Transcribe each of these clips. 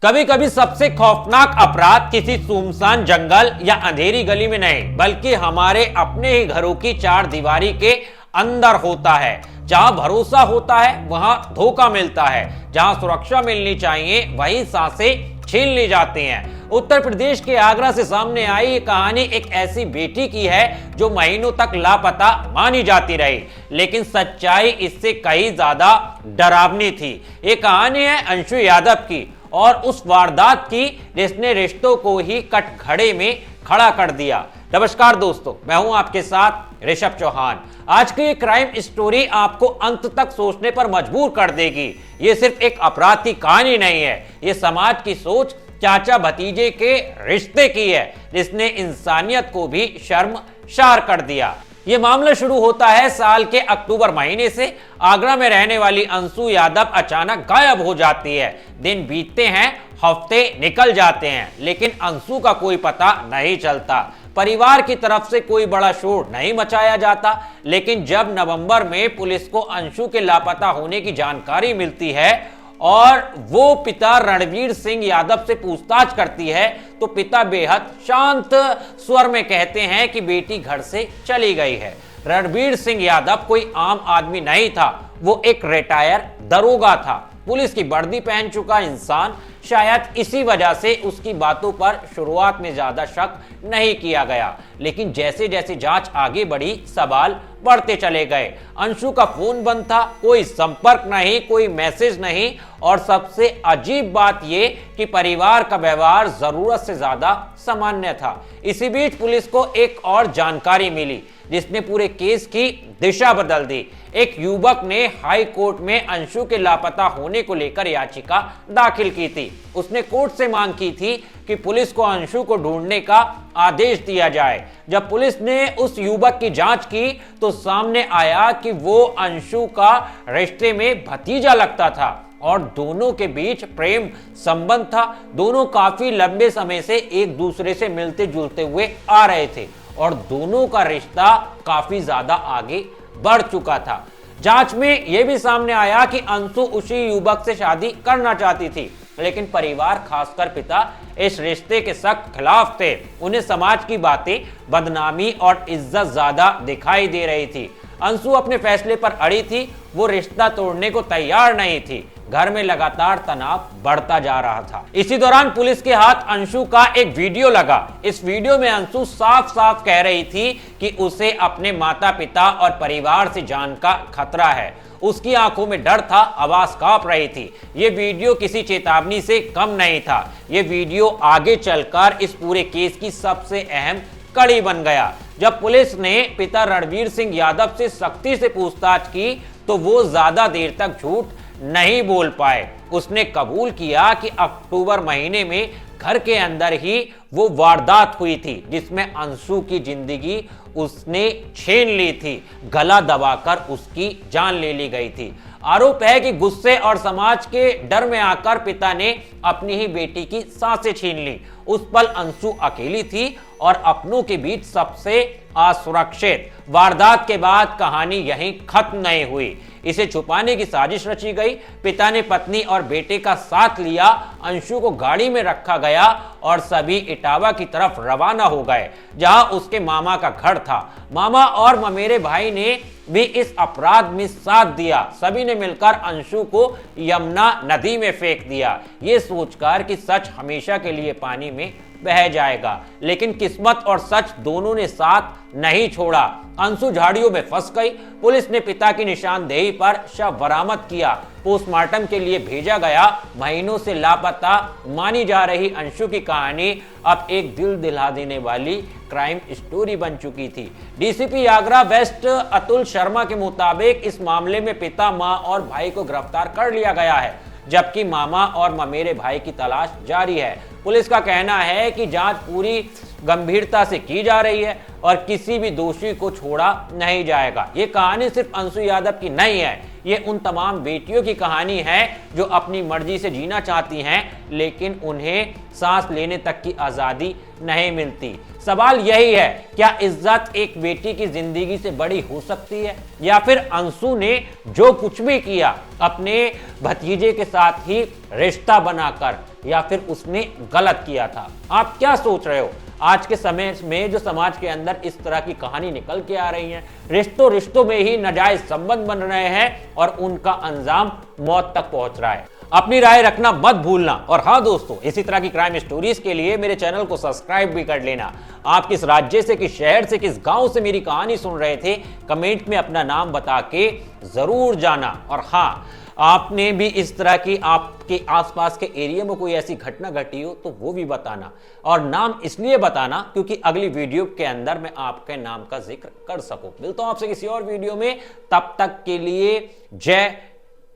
कभी कभी सबसे खौफनाक अपराध किसी सुनसान जंगल या अंधेरी गली में नहीं, बल्कि हमारे अपने ही घरों की चार दीवारी के अंदर होता है। जहां भरोसा होता है वहां धोखा मिलता है, जहां सुरक्षा मिलनी चाहिए वहीं सांसें छीन ली जाती हैं। उत्तर प्रदेश के आगरा से सामने आई ये कहानी एक ऐसी बेटी की है जो महीनों तक लापता मानी जाती रही, लेकिन सच्चाई इससे कहीं ज्यादा डरावनी थी। ये कहानी है अंशु यादव की और उस वारदात की जिसने रिश्तों को ही कटघरे में खड़ा कर दिया। नमस्कार दोस्तों, मैं हूं आपके साथ ऋषभ चौहान। आज की ये क्राइम स्टोरी आपको अंत तक सोचने पर मजबूर कर देगी। ये सिर्फ एक अपराध की कहानी नहीं है, ये समाज की सोच, चाचा भतीजे के रिश्ते की है जिसने इंसानियत को भी शर्मसार कर दिया। ये मामला शुरू होता है साल के अक्टूबर महीने से। आगरा में रहने वाली अंशु यादव अचानक गायब हो जाती है। दिन बीतते हैं, हफ्ते निकल जाते हैं, लेकिन अंशु का कोई पता नहीं चलता। परिवार की तरफ से कोई बड़ा शोर नहीं मचाया जाता, लेकिन जब नवंबर में पुलिस को अंशु के लापता होने की जानकारी मिलती है और वो पिता रणवीर सिंह यादव से पूछताछ करती है, तो पिता बेहद शांत स्वर में कहते हैं कि बेटी घर से चली गई है। रणवीर सिंह यादव कोई आम आदमी नहीं था, वो एक रिटायर दरोगा था, पुलिस की वर्दी पहन चुका इंसान। शायद इसी वजह से उसकी बातों पर शुरुआत में ज्यादा शक नहीं किया गया, लेकिन जैसे जैसे जांच आगे बढ़ी सवाल बढ़ते चले गए। अंशु का फोन बंद था, कोई संपर्क नहीं, कोई मैसेज नहीं, और सबसे अजीब बात यह कि परिवार का व्यवहार जरूरत से ज्यादा सामान्य था। इसी बीच पुलिस को एक और जानकारी मिली जिसने पूरे केस की दिशा बदल दी। एक युवक ने हाई कोर्ट में अंशु के लापता होने को लेकर याचिका दाखिल की थी। उसने कोर्ट से मांग की थी कि पुलिस को अंशु को ढूंढने का आदेश दिया जाए। जब पुलिस ने उस युवक की जांच की तो सामने आया कि वो अंशु का रिश्ते में भतीजा लगता था और दोनों के बीच प्रेम संबंध था। दोनों काफी लंबे समय से एक दूसरे से मिलते जुलते हुए आ रहे थे और दोनों का रिश्ता काफी ज्यादा आगे बढ़ चुका था। जांच में यह भी सामने आया कि अंशु उसी युवक से शादी करना चाहती थी, लेकिन परिवार खासकर पिता इस रिश्ते के सख्त खिलाफ थे। उन्हें समाज की बातें, बदनामी और इज्जत ज्यादा दिखाई दे रही थी। अंशु अपने फैसले पर अड़ी थी, वो रिश्ता तोड़ने को तैयार नहीं थी। घर में लगातार तनाव बढ़ता जा रहा था। इसी दौरान पुलिस के हाथ अंशु का एक वीडियो लगा। इस वीडियो में अंशु साफ साफ कह रही थी कि उसे अपने माता पिता और परिवार से जान का खतरा है। उसकी आंखों में डर था, आवाज कांप रही थी। यह वीडियो किसी चेतावनी से कम नहीं था। यह वीडियो आगे चलकर इस पूरे केस की सबसे अहम कड़ी बन गया। जब पुलिस ने पिता रणवीर सिंह यादव से सख्ती से पूछताछ की तो वो ज्यादा देर तक झूठ नहीं बोल पाए। उसने कबूल किया कि अक्टूबर महीने में घर के अंदर ही वो वारदात हुई थी जिसमें अंशु की जिंदगी उसने छीन ली थी। गला दबाकर उसकी जान ले ली गई थी। आरोप है कि गुस्से और समाज के डर में आकर पिता ने अपनी ही बेटी की सांसें छीन ली। उस पल अंशु अकेली थी और अपनों के बीच सबसे असुरक्षित। वारदात के बाद कहानी यहीं खत्म नहीं हुई, इसे छुपाने की साजिश रची गई। पिता ने पत्नी और बेटे का साथ लिया, अंशु को गाड़ी में रखा गया और सभी इटावा की तरफ रवाना हो गए जहां उसके मामा का घर था। मामा और ममेरे भाई ने भी इस अपराध में साथ दिया। सभी ने मिलकर अंशु को यमुना नदी में फेंक दिया, ये सोचकर कि सच हमेशा के लिए पानी में बह जाएगा। लेकिन किस्मत और सच दोनों ने साथ नहीं छोड़ा। अंशु झाड़ियों में फंस गई। पुलिस ने पिता की निशानदेही पर शव बरामद किया, पोस्टमार्टम के लिए भेजा गया। महीनों से लापता मानी जा रही अंशु की कहानी अब एक दिल दिला देने वाली क्राइम स्टोरी बन चुकी थी। डीसीपी आगरा वेस्ट अतुल शर्मा के मुताबिक इस मामले में पिता, मां और भाई को गिरफ्तार कर लिया गया है, जबकि मामा और ममेरे भाई की तलाश जारी है। पुलिस का कहना है कि जांच पूरी गंभीरता से की जा रही है और किसी भी दोषी को छोड़ा नहीं जाएगा। ये कहानी सिर्फ अंशु यादव की नहीं है, ये उन तमाम बेटियों की कहानी है जो अपनी मर्जी से जीना चाहती हैं लेकिन उन्हें सांस लेने तक की आजादी नहीं मिलती। सवाल यही है, क्या इज्जत एक बेटी की जिंदगी से बड़ी हो सकती है, या फिर अंशु ने जो कुछ भी किया अपने भतीजे के साथ ही रिश्ता बनाकर, या फिर उसने गलत किया था? आप क्या सोच रहे हो? आज के समय में जो समाज के अंदर इस तरह की कहानी निकल के आ रही है, रिश्तों में ही नाजायज संबंध बन रहे हैं और उनका अंजाम मौत तक पहुंच रहा है। अपनी राय रखना मत भूलना। और हाँ दोस्तों, इसी तरह की क्राइम स्टोरीज के लिए मेरे चैनल को सब्सक्राइब भी कर लेना। आप किस राज्य से, किस शहर से, किस गांव से मेरी कहानी सुन रहे थे, कमेंट में अपना नाम बता के जरूर जाना। और हाँ, आपने भी इस तरह की आपके आसपास के एरिया में कोई ऐसी घटना घटी हो तो वो भी बताना, और नाम इसलिए बताना क्योंकि अगली वीडियो के अंदर मैं आपके नाम का जिक्र कर सकूं। मिलता हूं आपसे किसी और वीडियो में, तब तक के लिए जय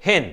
हिंद।